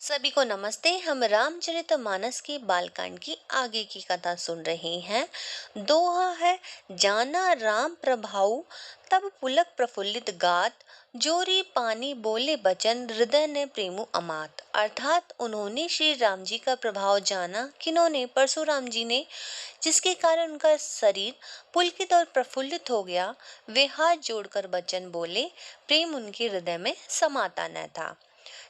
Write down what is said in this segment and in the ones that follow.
सभी को नमस्ते। हम रामचरितमानस की बालकांड की आगे की कथा सुन रहे हैं। दोहा है, जाना राम प्रभाऊ तब पुलक प्रफुल्लित गात, जोरी पानी बोले बचन हृदय ने प्रेमु अमात। अर्थात उन्होंने श्री राम जी का प्रभाव जाना। किन्होंने? परशुराम जी ने, जिसके कारण उनका शरीर पुलकित और प्रफुल्लित हो गया। वे हाथ जोड़कर वचन बोले, प्रेम उनके हृदय में समाता न था।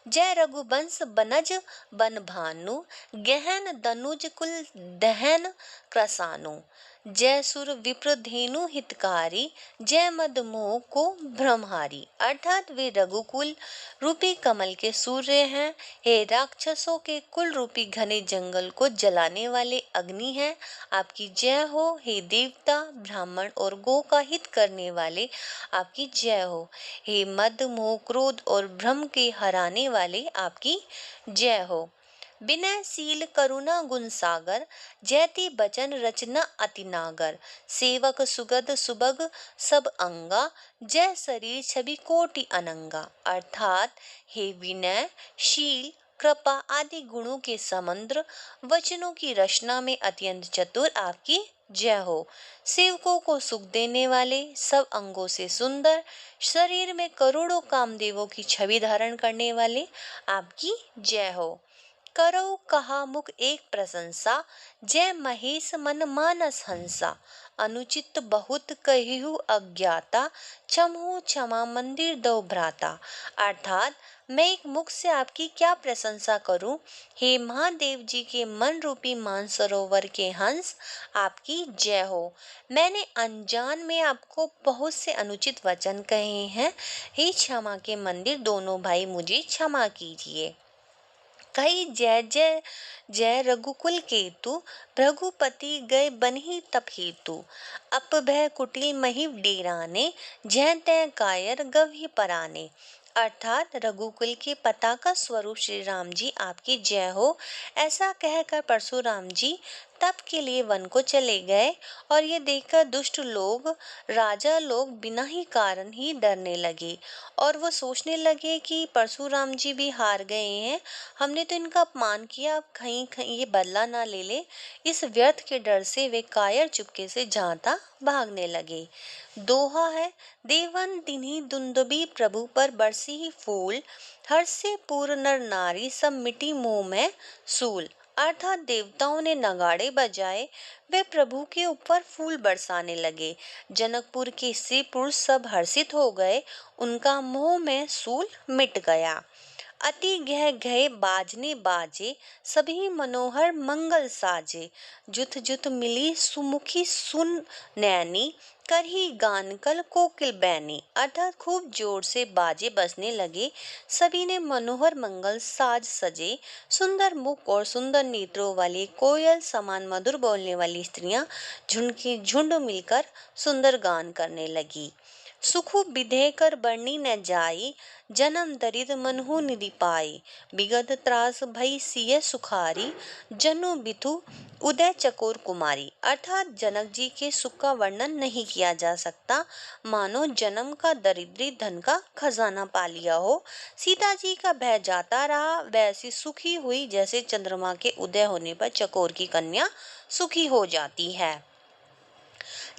जय रघुबंश बनज बन भानु, गहन दनुज कुल दहन क्रसानु। जय सुर विप्र धेनु हितकारी, जय मद मोह को भ्रमहारी। अर्थात वे रघुकुल रूपी कमल के सूर्य हैं। हे राक्षसों के कुल रूपी घने जंगल को जलाने वाले अग्नि हैं, आपकी जय हो। हे देवता, ब्राह्मण और गो का हित करने वाले, आपकी जय हो। हे मद मोह क्रोध और भ्रम के हराने वाले, आपकी जय हो। विनयशील करुणा गुण सागर, जयति बचन रचना अति नागर। सेवक सुगद सुबग सब अंगा, जय शरीर छवि कोटि अनंगा। अर्थात हे विनय, शील, कृपा आदि गुणों के समुद्र, वचनों की रचना में अत्यंत चतुर, आपकी जय हो। सेवकों को सुख देने वाले, सब अंगों से सुंदर, शरीर में करोड़ों कामदेवों की छवि धारण करने वाले, आपकी जय हो। करो कहा मुख एक प्रशंसा, जय महेश मन मानस हंसा। अनुचित बहुत कहिहु अज्ञाता, क्षमहु क्षमा मंदिर दो भ्राता। अर्थात मैं एक मुख से आपकी क्या प्रशंसा करूं। हे महादेव जी के मन रूपी मानसरोवर के हंस, आपकी जय हो। मैंने अनजान में आपको बहुत से अनुचित वचन कहे हैं। हे क्षमा के मंदिर दोनों भाई, मुझे क्षमा कीजिए। कही जय जय जय रघुकुल केतु, भृगुपति गए बन्ही तप हेतु। अप भय कुटिल मही डेराने, जय तय कायर गवही पराने। अर्थात रघुकुल के पताका स्वरूप श्री राम जी, आपकी जय हो। ऐसा कहकर परशुराम जी तप के लिए वन को चले गए और ये देखकर दुष्ट लोग, राजा लोग बिना ही कारण ही डरने लगे और वो सोचने लगे कि परशुराम जी भी हार गए हैं। हमने तो इनका अपमान किया, अब कहीं कहीं ये बदला ना ले ले। इस व्यर्थ के डर से वे कायर चुपके से जाता भागने लगे। दोहा है, देवन तिन्ही दुंदुबी प्रभु पर बरसी ही फूल, हर्ष से पूर्ण नर नारी सब मिटी मुंह में सूल। अर्थात देवताओं ने नगाड़े बजाए, वे प्रभु के ऊपर फूल बरसाने लगे। जनकपुर के स्त्री पुरुष सब हर्षित हो गए, उनका मुंह में सूल मिट गया। अति गह गए बाजने बाजे, सभी मनोहर मंगल साजे। जुथ जुथ मिली सुमुखी सुन नैनी, करही गान कल कोकिल बैनी। अर्थात खूब जोर से बाजे बजने लगे, सभी ने मनोहर मंगल साज सजे। सुंदर मुख और सुंदर नेत्रों वाली कोयल समान मधुर बोलने वाली स्त्रियां झुंड की झुंड मिलकर सुंदर गान करने लगी। सुखु विधेय कर बरनी न जाई, जन्म दरिद्र मनहु निधि पाई। विगत त्रास भई सिय सुखारी, जनु बिथु उदय चकोर कुमारी। अर्थात जनक जी के सुख का वर्णन नहीं किया जा सकता, मानो जन्म का दरिद्री धन का खजाना पा लिया हो। सीता जी का भय जाता रहा, वैसी सुखी हुई जैसे चंद्रमा के उदय होने पर चकोर की कन्या सुखी हो जाती है।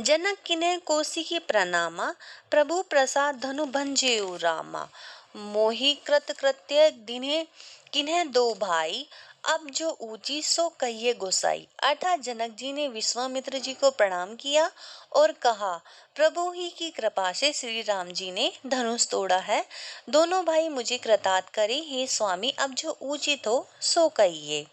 जनक किन्ह कौशिकी प्रणामा, प्रभु प्रसाद धनु भंजेउ रामा। मोहि कृत कृत्य दिने किन्ह दो भाई, अब जो ऊंची सो कहिए गोसाई। अर्थात जनक जी ने विश्वामित्र जी को प्रणाम किया और कहा, प्रभु ही की कृपा से श्री राम जी ने धनुष तोड़ा है। दोनों भाई मुझे कृतार्थ करे, हे स्वामी अब जो उचित हो सो कहिए।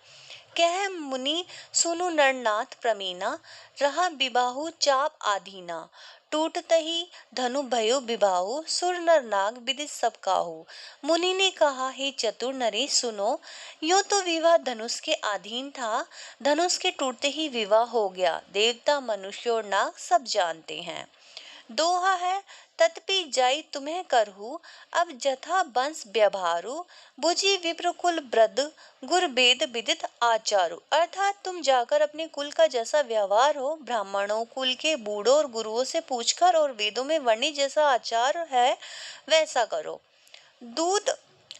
कह मुनि सुनु नरनाथ प्रमीना, रहा विबाहु चाप आधीना। टूटत ही धनु भयो विबाहु, सुर नर नाग विदित सब काहू। मुनि ने कहा, हे चतुर नरेश सुनो, यूं तो विवाह धनुष के अधीन था, धनुष के टूटते ही विवाह हो गया, देवता मनुष्य और नाग सब जानते हैं। दोहा है, तत्पि जाई तुम्हें करहु, अब जथा बंस व्यवहारु। बुझी विप्र कुल वृद्ध, गुर वेद विदित आचारु। अर्थात तुम जाकर अपने कुल का जैसा व्यवहार हो, ब्राह्मणों कुल के बूढ़ों और गुरुओं से पूछकर और वेदों में वर्णित जैसा आचार है वैसा करो। दूध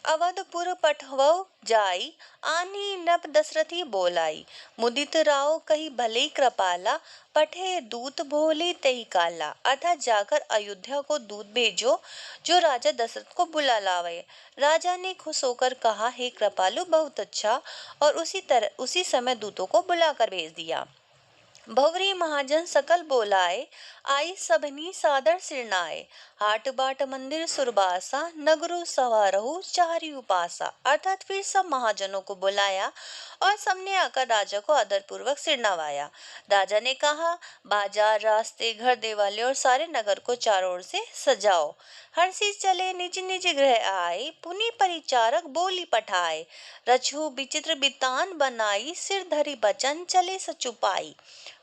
अवधपुर पठवौ जाई, आनी नप दशरथी बोलाई। मुदित राव कही भले कृपाला, पठे दूत भोले तही काला। अर्थात जाकर अयोध्या को दूत भेजो जो राजा दशरथ को बुला लावे। राजा ने खुश होकर कहा, हे कृपालु, बहुत अच्छा। और उसी समय दूतों को बुलाकर भेज दिया। भवरी महाजन सकल बोलाए, आई सबनी सादर सिरनाए। हाट बाट मंदिर सुरबासा, नगरु सवारहु चारियु पासा। अर्थात फिर सब महाजनों को बुलाया और सबने आकर राजा को आदरपूर्वक सिर नवाया। राजा ने कहा, बाजार, रास्ते, घर, देवालय और सारे नगर को चारों ओर से सजाओ। हर्षि चले निज निज गृह आए, पुनि परिचारक बोली पठाए। रछु विचित्र बितान बनाई, सिर धरी बचन चले सचुपाई।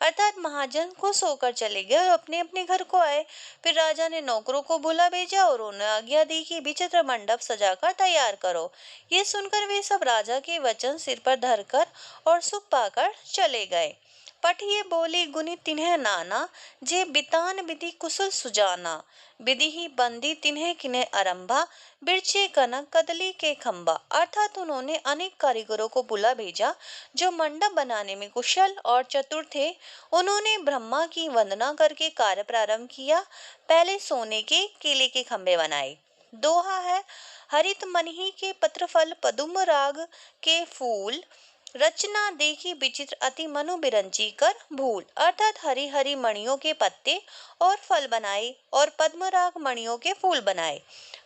अर्थात महाजन खुश होकर चले गए और अपने अपने घर को आए। फिर राजा ने नौकरों को बुला भेजा और उन्हें आज्ञा दी कि विचित्र मंडप सजाकर तैयार करो। ये सुनकर वे सब राजा के वचन सिर पर धरकर और सुख पाकर चले गए। पठिए बोले गुनी तिन्ह नाना, जे बितान विधि कुशल सुजाना। विधि ही बंदी तिन्ह किन्ह आरंभा, बिरछे कनक कदली के खंबा। अर्थात उन्होंने अनेक कारीगरों को बुला भेजा जो मंडप बनाने में कुशल और चतुर थे। उन्होंने ब्रह्मा की वंदना करके कार्य प्रारंभ किया। पहले सोने के केले के खंबे बनाए। दोहा है, हरित मनहि के पत्र फल, पदुम राग के फूल। रचना देखी विचित्र, अति मनु बिरंची कर भूल। अर्थात हरी हरी मणियों के पत्ते और फल बनाए और पद्मराग मणियों के फूल बनाए।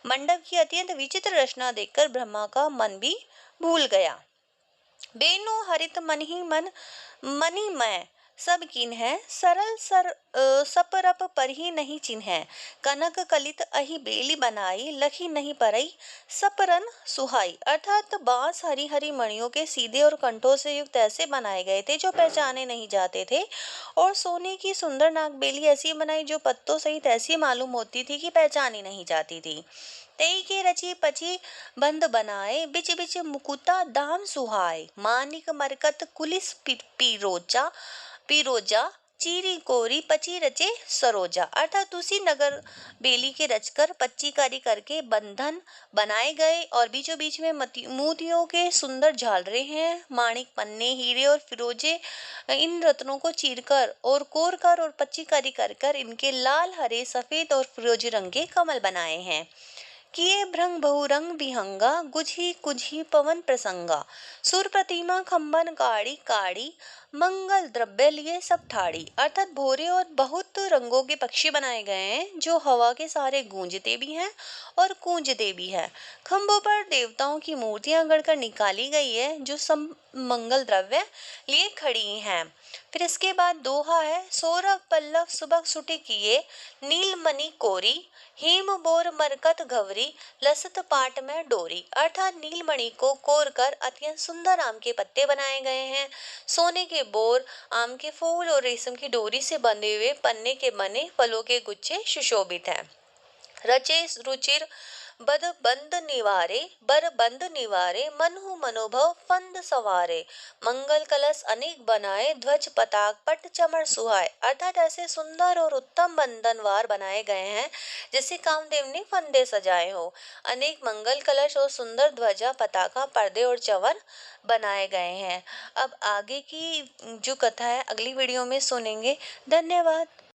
मंडप की अत्यंत विचित्र रचना देखकर ब्रह्मा का मन भी भूल गया। बेनो हरित मन ही मनी मैं, सब किन है सरल सपरप पर ही नहीं चिन्ह। कनक कलित अहि बेली बनाई, लखी नहीं परई सपरन सुहाई। अर्थात बांस हरी हरी मणियों के सीधे और कंठों से युक्त ऐसे बनाए गए थे जो पहचाने नहीं जाते थे, और सोने की सुंदर नागबेली ऐसी बनाई जो पत्तों सहित ऐसी मालूम होती थी कि पहचानी नहीं जाती थी। तेई के रची पची बंद बनाए, बिच बिच मुकुता दाम सुहाए। मानिक मरकत कुलिस पीरोजा पीरोजा, चीरी कोरी पची रचे सरोजा। अर्थात उसी नगर बेली के रचकर पच्चीकारी करके बंधन बनाए गए और बीचों बीच में मोतियों के सुंदर झालरे हैं। माणिक, पन्ने, हीरे और फिरोजे इन रत्नों को चीरकर और कोरकर और पच्चीकारी कर इनके लाल, हरे, सफेद और फिरोजी रंग के कमल बनाए हैं। किए भ्रंग बहुरंग विहंगा, गुझी कुझी पवन प्रसंगा। सुर प्रतिमा खंबन काड़ी काड़ी, मंगल द्रव्य लिए सब ठाड़ी। अर्थात भोरे और बहुत रंगों के पक्षी बनाए गए हैं जो हवा के सहारे गूंजते भी हैं और कूंजते भी हैं। खंभों पर देवताओं की मूर्तियां गढ़कर निकाली गई है जो सब मंगल द्रव्य लिए खड़ी हैं। फिर इसके बाद दोहा है, सौरभ पल्लव सुबह सुटे किए, नीलमणि कोरी। हेम बोर मरकत घवरी, लसत पाट में डोरी। अर्थात नीलमणि को कोर कर अत्यंत सुंदर आम के पत्ते बनाए गए हैं। सोने के बोर, आम के फूल और रेशम की डोरी से बंधे हुए पन्ने के बने फलों के गुच्छे सुशोभित हैं। रचे रुचिर बद बंद निवारे, मनहु मनोभव फंद सवारे। मंगल कलश अनेक बनाए, ध्वज पताक पट चमर सुहाए। अर्थात ऐसे सुंदर और उत्तम बंधनवार बनाए गए हैं जैसे कामदेव ने फंदे सजाए हो। अनेक मंगल कलश और सुंदर ध्वजा, पताका, पर्दे और चवर बनाए गए हैं। अब आगे की जो कथा है अगली वीडियो में सुनेंगे। धन्यवाद।